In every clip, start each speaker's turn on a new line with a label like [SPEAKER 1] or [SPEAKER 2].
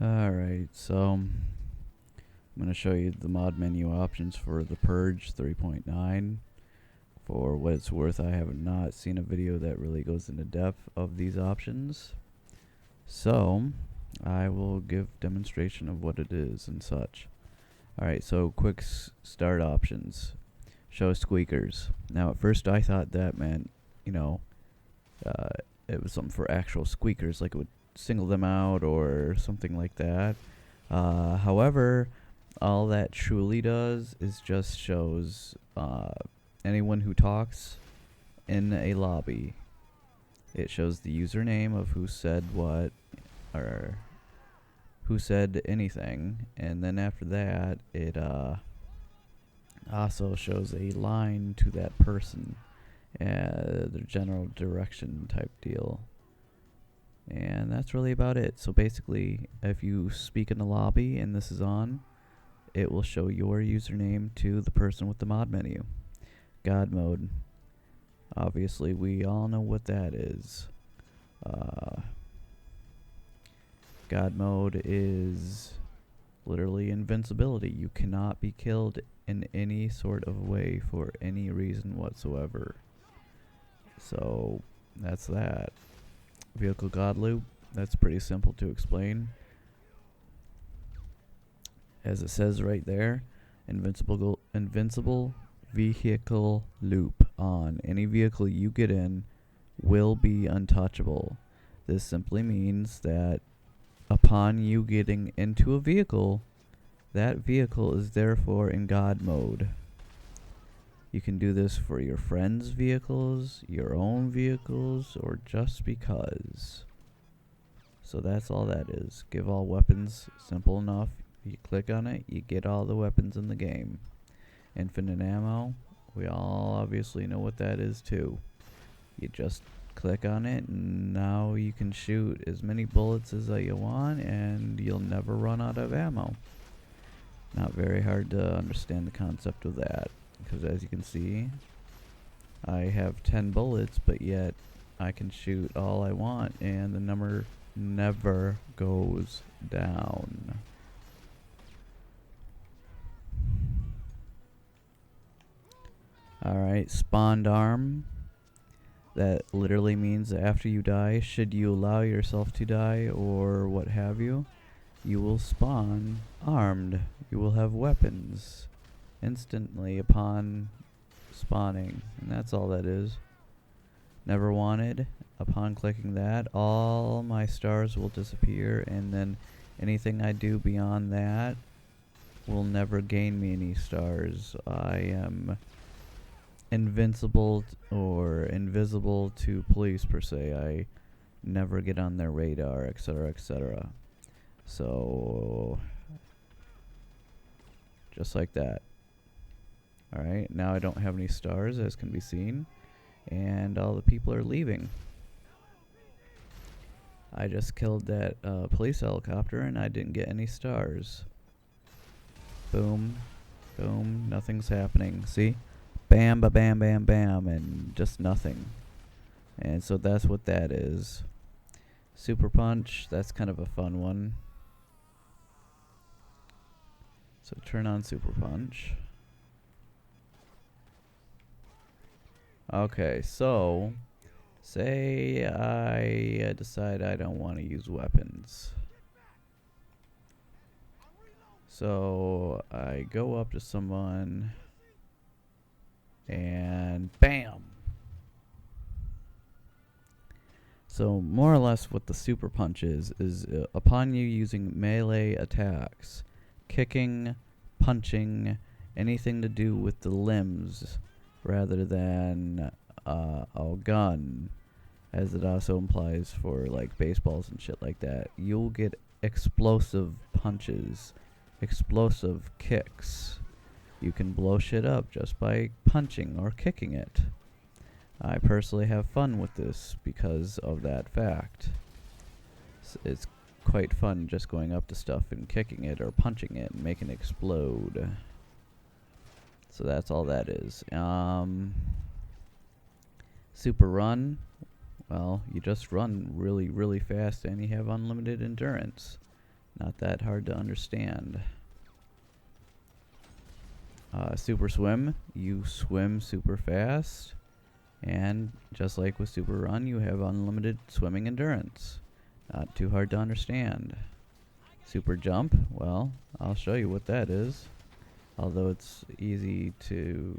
[SPEAKER 1] Alright, so I'm going to show you the mod menu options for the Purge 3.9. For what it's worth, I have not seen a video that really goes into depth of these options. So, I will give demonstration of what it is and such. Alright, so quick start options. Show squeakers. Now, at first I thought that meant, it was something for actual squeakers, like it would single them out or something like that. However, all that truly does is just shows anyone who talks in a lobby. It shows the username of who said what, or who said anything, and then after that, it also shows a line to that person, their general direction type deal. And that's really about it. So basically, if you speak in the lobby and this is on, it will show your username to the person with the mod menu. God mode. Obviously, we all know what that is. God mode is literally invincibility. You cannot be killed in any sort of way for any reason whatsoever. So, that's that. Vehicle God loop, that's pretty simple to explain. As it says right there, invincible vehicle loop on. Any vehicle you get in will be untouchable. This simply means that upon you getting into a vehicle, that vehicle is therefore in God mode. You can do this for your friends' vehicles, your own vehicles, or just because. So that's all that is. Give all weapons, simple enough. You click on it, you get all the weapons in the game. Infinite ammo, we all obviously know what that is too. You just click on it, and now you can shoot as many bullets as you want, and you'll never run out of ammo. Not very hard to understand the concept of that, because as you can see, I have 10 bullets, but yet I can shoot all I want, and the number never goes down. Alright, spawned arm. That literally means that after you die, should you allow yourself to die or what have you, you will spawn armed. You will have weapons instantly upon spawning, and that's all that is. Never wanted. Upon clicking that, all my stars will disappear, and then anything I do beyond that will never gain me any stars. I am invincible or invisible to police per se. I never get on their radar, etc., etc. So, just like that. Alright, now I don't have any stars, as can be seen, and all the people are leaving. I just killed that police helicopter and I didn't get any stars. Boom, boom, nothing's happening. See? Bam, ba bam, bam, bam, and just nothing. And so that's what that is. Super Punch, that's kind of a fun one. So turn on Super Punch. Okay, so say I decide I don't want to use weapons. So I go up to someone and bam. So more or less what the Super Punch is upon you using melee attacks, kicking, punching, anything to do with the limbs rather than a gun, as it also implies for like baseballs and shit like that, you'll get explosive punches, explosive kicks. You can blow shit up just by punching or kicking it. I personally have fun with this because of that fact. It's quite fun just going up to stuff and kicking it or punching it and making it explode. So that's all that is. Super run. Well, you just run really, really fast and you have unlimited endurance. Not that hard to understand. Super swim, you swim super fast, and just like with super run, you have unlimited swimming endurance. Not too hard to understand. Super jump, well, I'll show you what that is, although it's easy to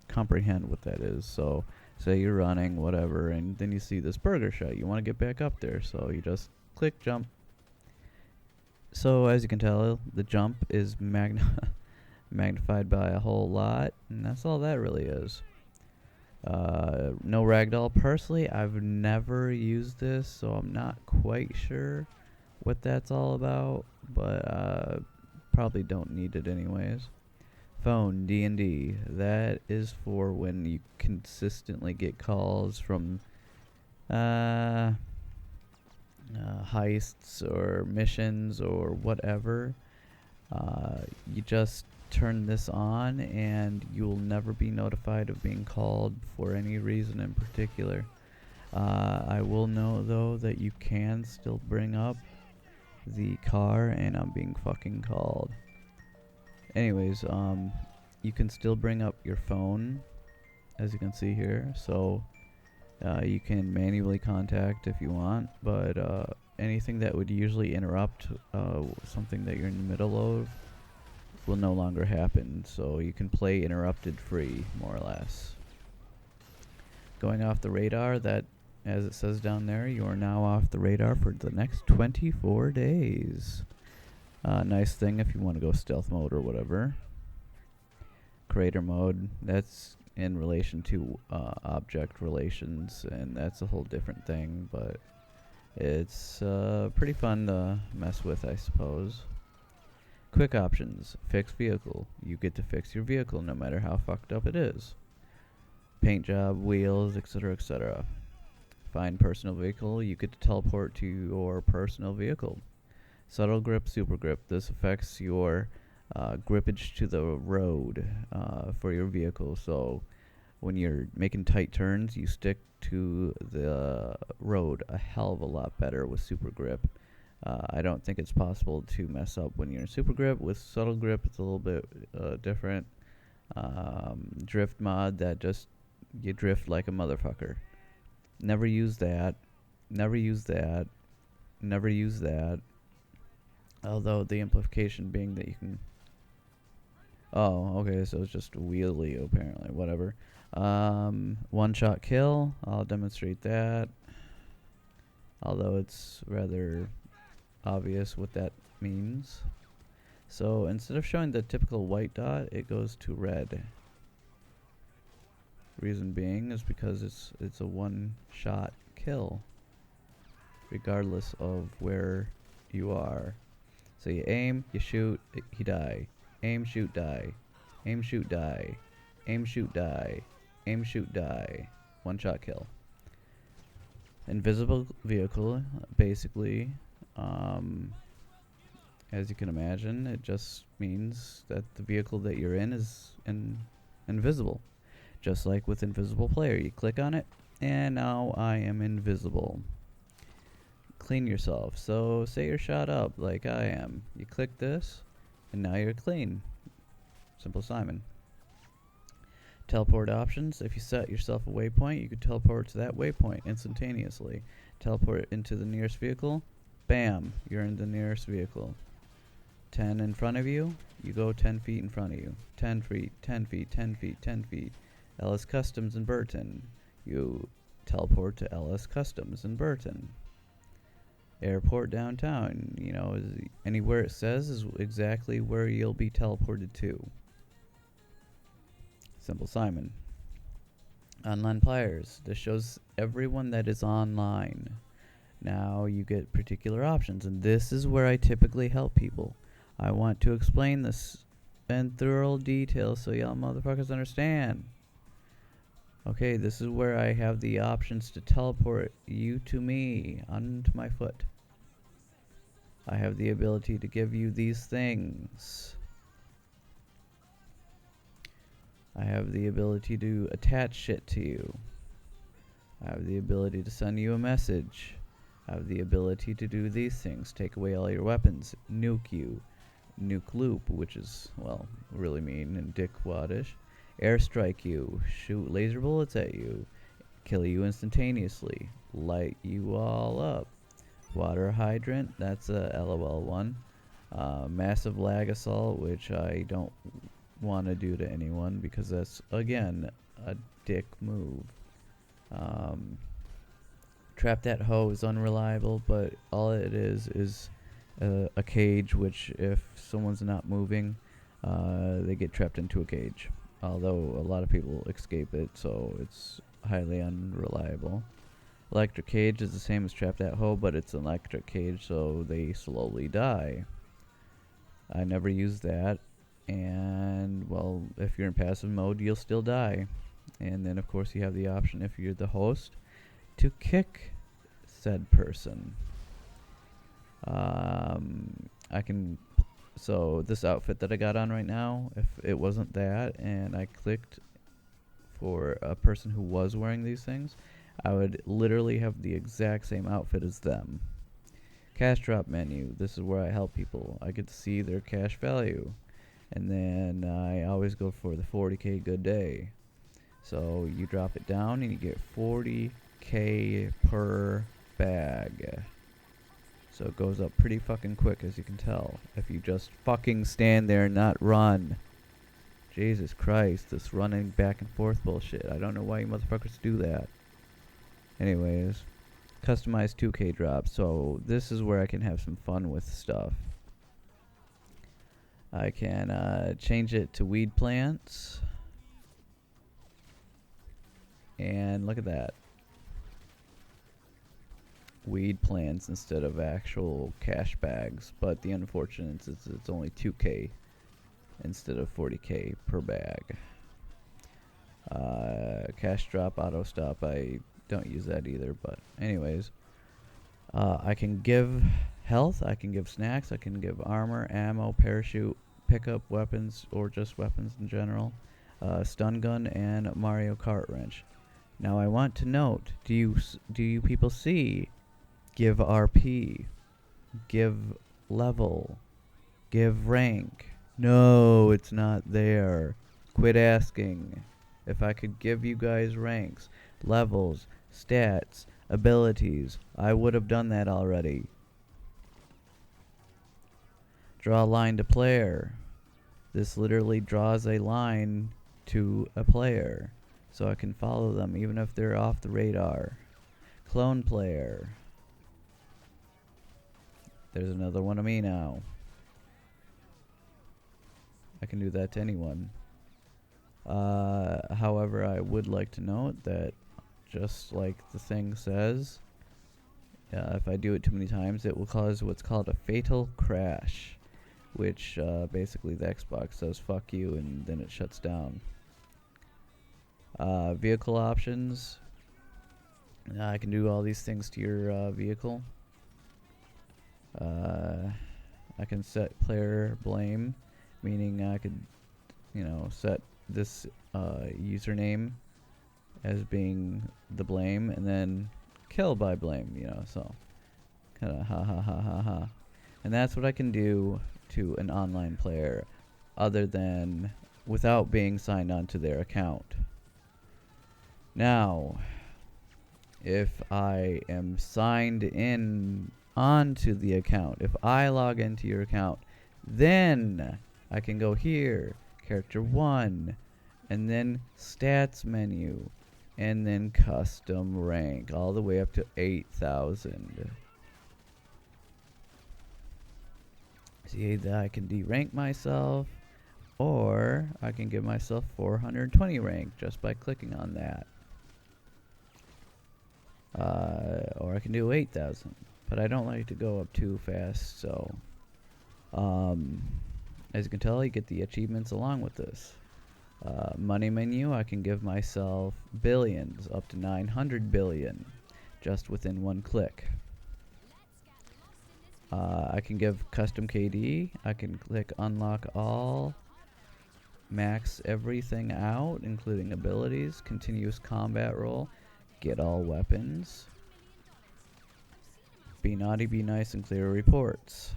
[SPEAKER 1] comprehend what that is. So say you're running, whatever, and then you see this burger shot. You want to get back up there, so you just click jump. So as you can tell, the jump is magnified by a whole lot, and that's all that really is. No ragdoll. Personally, I've never used this, so I'm not quite sure what that's all about, but probably don't need it anyways. Phone, D&D. That is for when you consistently get calls from heists or missions or whatever. You just turn this on and you will never be notified of being called for any reason in particular. I will know though that you can still bring up the car and I'm being fucking called. Anyways, you can still bring up your phone, as you can see here, so you can manually contact if you want, but anything that would usually interrupt something that you're in the middle of will no longer happen, so you can play interrupted free, more or less. Going off the radar, that, as it says down there, you are now off the radar for the next 24 days. Nice thing if you want to go stealth mode or whatever. Creator mode, that's in relation to object relations, and that's a whole different thing, but it's pretty fun to mess with, I suppose. Quick options, fix vehicle. You get to fix your vehicle no matter how fucked up it is. Paint job, wheels, etc., etc. Find personal vehicle, you get to teleport to your personal vehicle. Subtle grip, super grip. This affects your grippage to the road for your vehicle. So when you're making tight turns, you stick to the road a hell of a lot better with super grip. I don't think it's possible to mess up when you're in super grip. With subtle grip, it's a little bit different. Drift mod, that just, you drift like a motherfucker. Never use that. Never use that. Never use that. Although the implication being that you can... Oh, okay, so it's just wheelie, apparently. Whatever. One-shot kill. I'll demonstrate that. Although it's rather obvious what that means. So instead of showing the typical white dot, it goes to red. Reason being is because it's a one-shot kill, regardless of where you are. So you aim, you shoot, he die. Aim, shoot, die. Aim, shoot, die. Aim, shoot, die. Aim, shoot, die. One-shot kill. Invisible vehicle, basically, as you can imagine, it just means that the vehicle that you're in is invisible. Just like with invisible player, you click on it, and now I am invisible. Clean yourself. So say you're shot up like I am. You click this, and now you're clean. Simple Simon. Teleport options. If you set yourself a waypoint, you can teleport to that waypoint instantaneously. Teleport into the nearest vehicle. Bam, you're in the nearest vehicle. 10 in front of you, you go 10 feet in front of you. 10 feet, 10 feet, 10 feet, 10 feet. LS Customs in Burton. You teleport to LS Customs in Burton. Airport downtown, you know, anywhere it says is exactly where you'll be teleported to. Simple Simon. Online players. This shows everyone that is online. Now you get particular options, and this is where I typically help people. I want to explain this in thorough detail so y'all motherfuckers understand. Okay, this is where I have the options to teleport you to me onto my foot. I have the ability to give you these things. I have the ability to attach shit to you. I have the ability to send you a message. I I have the ability to do these things. Take away all your weapons. Nuke you. Nuke loop, which is, well, really mean and dickwaddish. Airstrike you. Shoot laser bullets at you. Kill you instantaneously. Light you all up. Water hydrant, that's a LOL one. Massive lag assault, which I don't want to do to anyone because that's, again, a dick move. Trap that hoe is unreliable, but all it is a cage, which if someone's not moving, they get trapped into a cage. Although a lot of people escape it, so it's highly unreliable. Electric cage is the same as trap that hoe, but it's an electric cage, so they slowly die. I never use that, and well, if you're in passive mode, you'll still die. And then of course you have the option, if you're the host, to kick said person. So this outfit that I got on right now, if it wasn't that and I clicked for a person who was wearing these things, I would literally have the exact same outfit as them. Cash drop menu, this is where I help people. I get to see their cash value, and then I always go for the 40k good day. So you drop it down and you get 40k per bag. So it goes up pretty fucking quick, as you can tell, if you just fucking stand there and not run. Jesus Christ, this running back and forth bullshit. I don't know why you motherfuckers do that. Anyways, customized 2k drops. So this is where I can have some fun with stuff. I can change it to weed plants. And look at that. Weed plants instead of actual cash bags. But the unfortunate is it's only 2k instead of 40k per bag. Cash drop, auto stop, I don't use that either, but anyways, I can give health, I can give snacks, I can give armor, ammo, parachute, pickup weapons, or just weapons in general, stun gun, and Mario Kart wrench. Now I want to note, do you people see give RP, give level, give rank? No, it's not there. Quit asking. If I could give you guys ranks, levels, stats, abilities, I would have done that already. Draw a line to player. This literally draws a line to a player, so I can follow them even if they're off the radar. Clone player. There's another one of me now. I can do that to anyone. However, I would like to note that, just like the thing says, if I do it too many times, it will cause what's called a fatal crash, which basically the Xbox says fuck you and then it shuts down. Vehicle options. I can do all these things to your vehicle. I can set player blame, meaning I could, set this username as being the blame, and then kill by blame, so kind of ha ha ha ha ha. And that's what I can do to an online player, other than without being signed on to their account. Now, if I am signed in onto the account, if I log into your account, then I can go here, character 1, and then stats menu, and then custom rank, all the way up to 8,000. See that I can derank myself, or I can give myself 420 rank just by clicking on that. Or I can do 8,000, but I don't like to go up too fast, so as you can tell, you get the achievements along with this. Money menu, I can give myself billions, up to 900 billion, just within one click. I can give custom KD, I can click unlock all, max everything out, including abilities, continuous combat roll, get all weapons. Be naughty, be nice, and clear reports.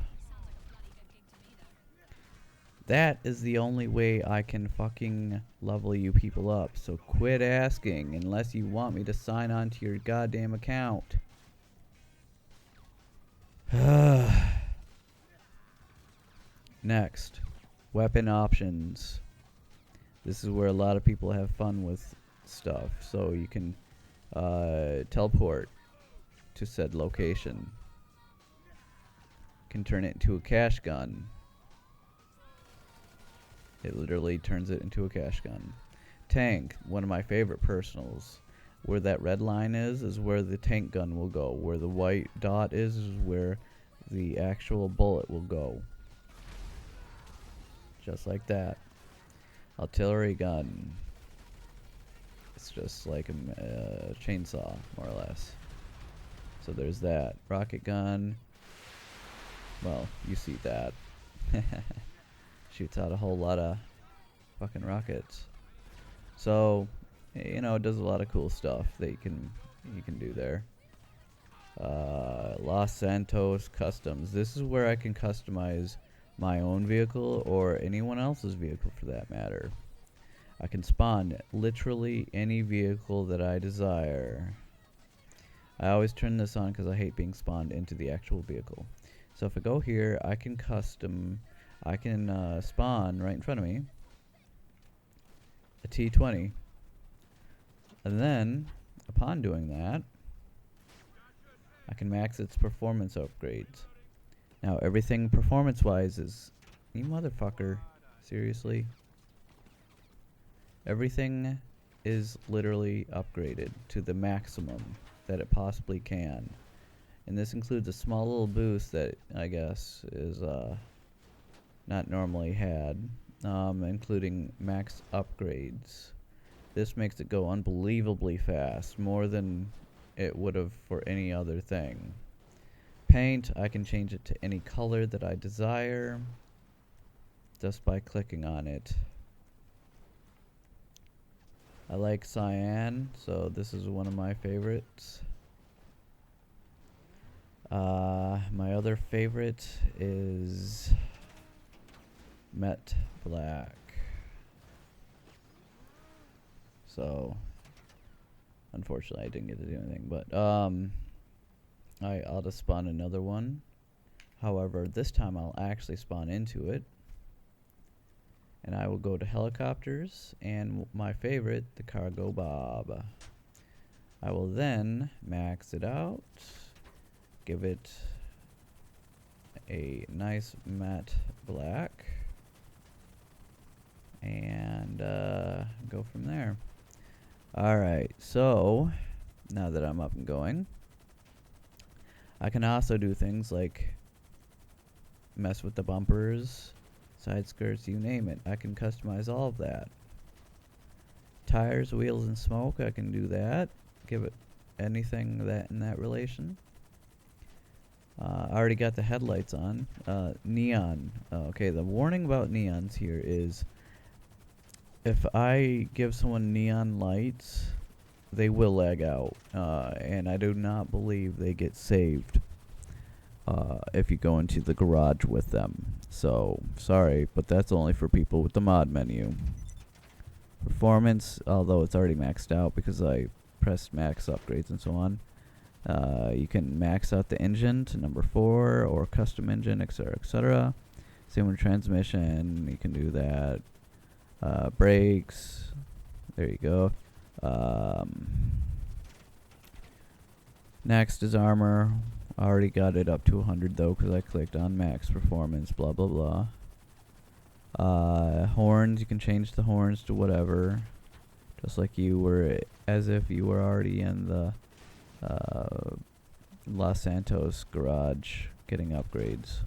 [SPEAKER 1] That is the only way I can fucking level you people up. So quit asking unless you want me to sign on to your goddamn account. Next, weapon options. This is where a lot of people have fun with stuff. So you can teleport to said location. Can turn it into a cash gun. It literally turns it into a cash gun. Tank, one of my favorite personals. Where that red line is where the tank gun will go. Where the white dot is where the actual bullet will go. Just like that. Artillery gun. It's just like a chainsaw, more or less. So there's that. Rocket gun. Well, you see that. Shoots out a whole lot of fucking rockets. So, you know, it does a lot of cool stuff that you can do there. Los Santos Customs. This is where I can customize my own vehicle or anyone else's vehicle for that matter. I can spawn literally any vehicle that I desire. I always turn this on because I hate being spawned into the actual vehicle. So if I go here, I can spawn right in front of me a T20. And then, upon doing that, I can max its performance upgrades. Now, everything performance-wise is... You motherfucker. Seriously? Everything is literally upgraded to the maximum that it possibly can. And this includes a small little boost that, I guess, is not normally had. Including max upgrades. This makes it go unbelievably fast. More than it would have for any other thing. Paint, I can change it to any color that I desire just by clicking on it. I like cyan, so this is one of my favorites. My other favorite is Met Black. So, unfortunately, I didn't get to do anything, but I'll just spawn another one. However, this time I'll actually spawn into it. And I will go to helicopters and my favorite, the Cargo Bob. I will then max it out, give it a nice matte black, and go from there. Alright, so now that I'm up and going, I can also do things like mess with the bumpers, side skirts, you name it. I can customize all of that. Tires, wheels, and smoke, I can do that. Give it anything that in that relation. I already got the headlights on. Neon. Okay, the warning about neons here is if I give someone neon lights, they will lag out. And I do not believe they get saved if you go into the garage with them. So, sorry, but that's only for people with the mod menu. Performance, although it's already maxed out because I pressed max upgrades and so on. You can max out the engine to number 4 or custom engine, etc., etc. Same with transmission, you can do that. Brakes, there you go. Next is armor. I already got it up to 100 though because I clicked on max performance, blah blah blah. Horns, you can change the horns to whatever, just like you were, as if you were already in the Los Santos garage getting upgrades.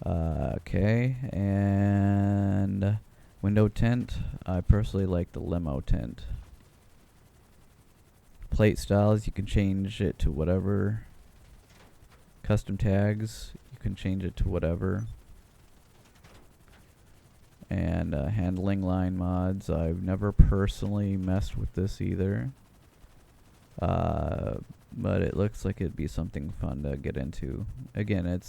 [SPEAKER 1] Okay, and window tint, I personally like the limo tint. Plate styles, you can change it to whatever. Custom tags, you can change it to whatever. And handling line mods, I've never personally messed with this either. but it looks like it'd be something fun to get into. Again,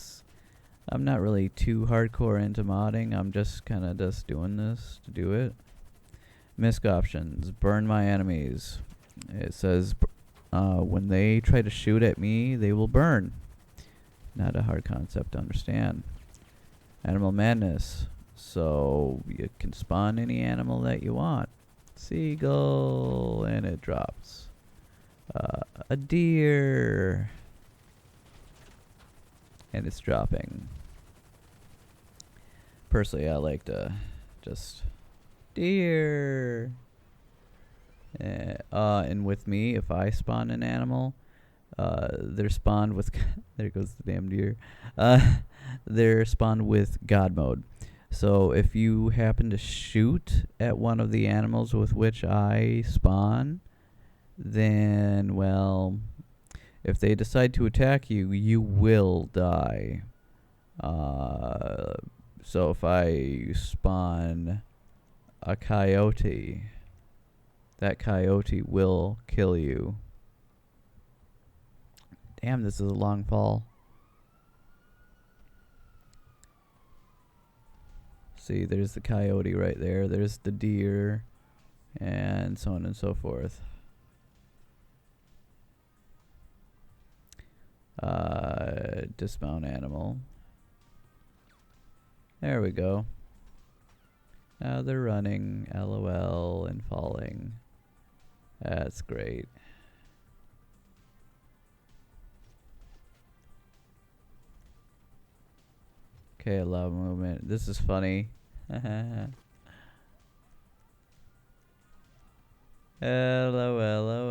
[SPEAKER 1] I'm not really too hardcore into modding. I'm just kind of just doing this to do it. Misc options. Burn my enemies. It says when they try to shoot at me, they will burn. Not a hard concept to understand. Animal madness. So you can spawn any animal that you want. Seagull, and it drops. A deer, and it's dropping. Personally, I like to just deer. And with me, if I spawn an animal, they're spawned with there goes the damn deer. They're spawned with God mode. So if you happen to shoot at one of the animals with which I spawn, then, well, if they decide to attack you, you will die. So if I spawn a coyote, that coyote will kill you. Damn, this is a long fall. See, there's the coyote right there. There's the deer, and so on and so forth. Dismount animal. There we go. Now they're running, LOL, and falling. That's great. Okay, allow movement. This is funny. LOL.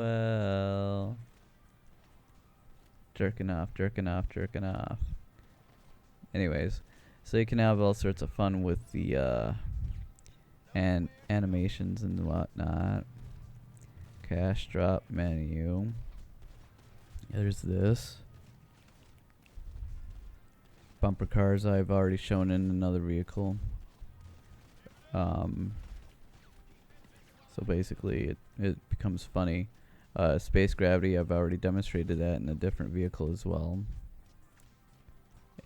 [SPEAKER 1] Jerking off, jerking off, jerking off. Anyways, so you can have all sorts of fun with the animations and whatnot. Cash drop menu. There's this. Bumper cars I've already shown in another vehicle. So basically it becomes funny. Space gravity, I've already demonstrated that in a different vehicle as well.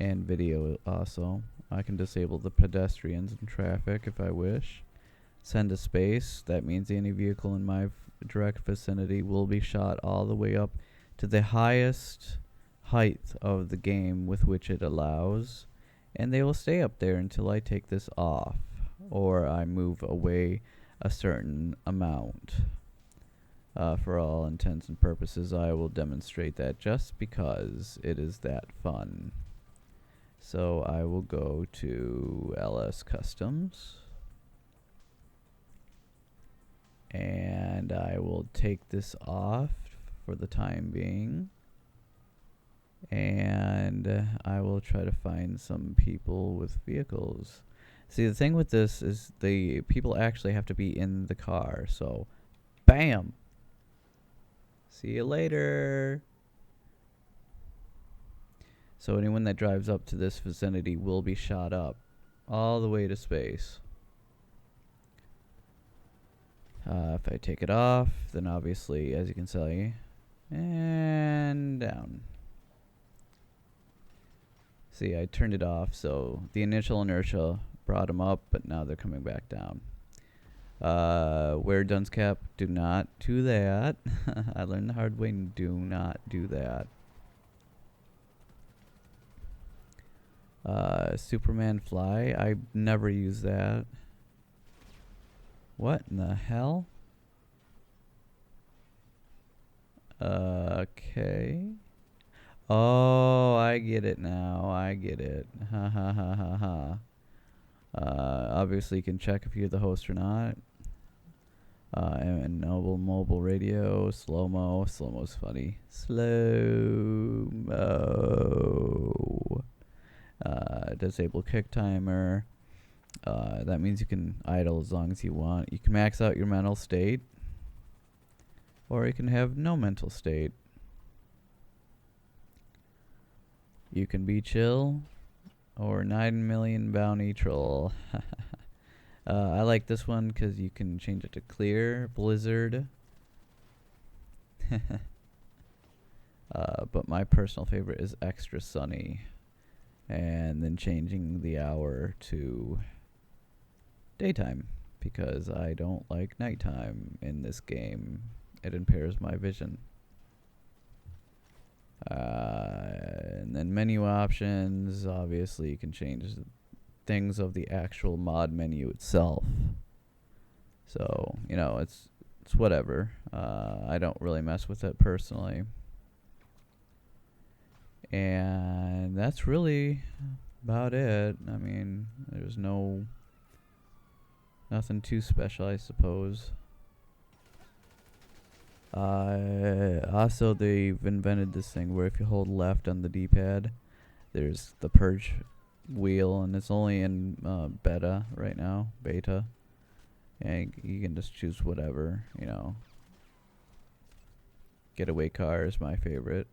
[SPEAKER 1] And video also. I can disable the pedestrians and traffic if I wish. Send to space, that means any vehicle in my direct vicinity will be shot all the way up to the highest height of the game with which it allows, and they will stay up there until I take this off or I move away a certain amount. For all intents and purposes, I will demonstrate that just because it is that fun. So I will go to LS Customs, and I will take this off for the time being. And I will try to find some people with vehicles. See, the thing with this is the people actually have to be in the car. So, bam! See you later! So anyone that drives up to this vicinity will be shot up all the way to space. If I take it off, then obviously, as you can see, and down. See, I turned it off, so the initial inertia brought them up, but now they're coming back down. Wear dunce cap, do not do that. I learned the hard way, do not do that. Superman fly, I never use that. What in the hell? Okay. Oh, I get it now. I get it. Ha ha ha ha ha. Obviously, you can check if you're the host or not. And mobile radio, slow-mo. Slow-mo's funny. Slow-mo. Disable kick timer. That means you can idle as long as you want. You can max out your mental state, or you can have no mental state. You can be chill, or 9 million bounty troll. I like this one because you can change it to clear, blizzard. But my personal favorite is extra sunny, and then changing the hour to daytime because I don't like nighttime in this game. It impairs my vision. And then menu options, obviously you can change things of the actual mod menu itself. So, it's whatever. I don't really mess with it personally. And that's really about it. I mean, there's nothing too special, I suppose. Also, they've invented this thing where if you hold left on the D-pad, there's the Purge wheel, and it's only in beta right now, beta. And you can just choose whatever, Getaway car is my favorite.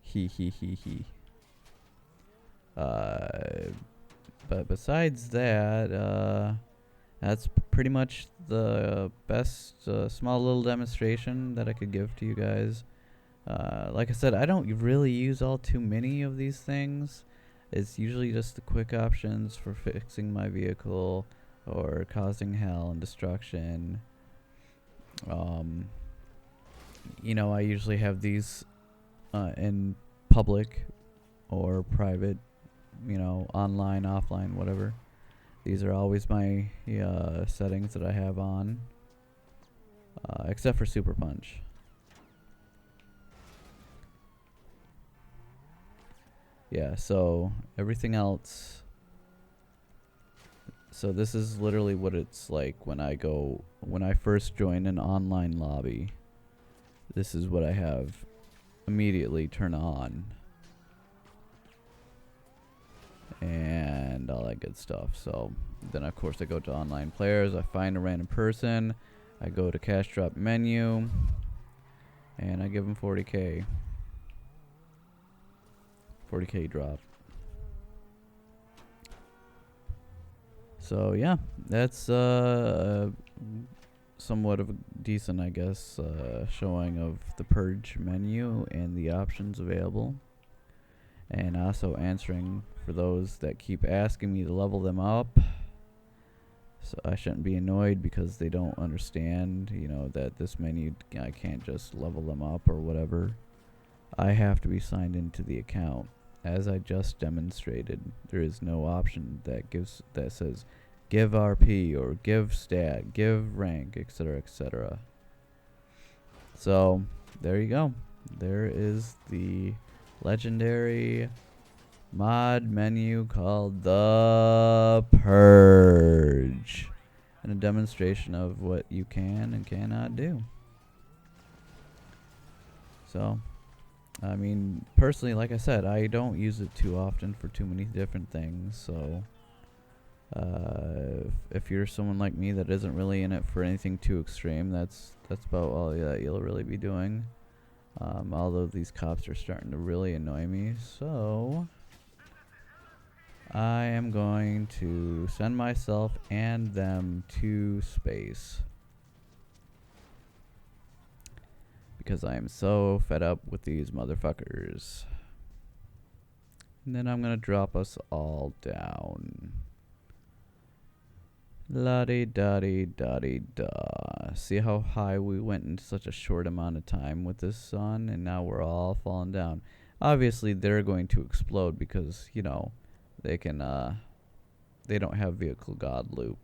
[SPEAKER 1] He. But besides that, that's pretty much the best small little demonstration that I could give to you guys. Like I said, I don't really use all too many of these things. It's usually just the quick options for fixing my vehicle or causing hell and destruction. I usually have these in public or private, online, offline, whatever. These are always my settings that I have on, except for Super Punch. Yeah, so everything else. So this is literally what it's like when I first join an online lobby. This is what I have immediately turn on. And all that good stuff. So then of course I go to online players, I find a random person, I go to cash drop menu, and I give them 40k drop. So yeah, that's somewhat of a decent, I guess, showing of the Purge menu and the options available. And also answering for those that keep asking me to level them up. So I shouldn't be annoyed because they don't understand, that this menu, I can't just level them up or whatever. I have to be signed into the account. As I just demonstrated, there is no option that says give RP or give stat, give rank, etc., etc. So there you go. There is the legendary mod menu called the Purge, and a demonstration of what you can and cannot do. So, I mean, personally, like I said, I don't use it too often for too many different things. So, if you're someone like me that isn't really in it for anything too extreme, that's about all that you'll really be doing. Although these cops are starting to really annoy me, so I am going to send myself and them to space because I am so fed up with these motherfuckers. And then I'm gonna drop us all down. La-di-da-di-da-di-da. See how high we went in such a short amount of time with this sun, and now we're all falling down. Obviously, they're going to explode because, they don't have vehicle God loop,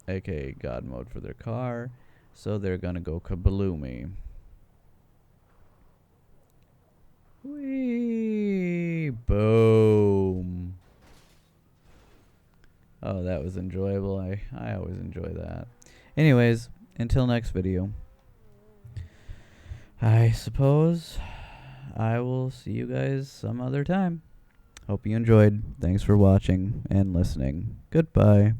[SPEAKER 1] aka God mode for their car, so they're gonna go kabloomy. Whee! Boom! Oh, that was enjoyable. I always enjoy that. Anyways, until next video, I suppose I will see you guys some other time. Hope you enjoyed. Thanks for watching and listening. Goodbye.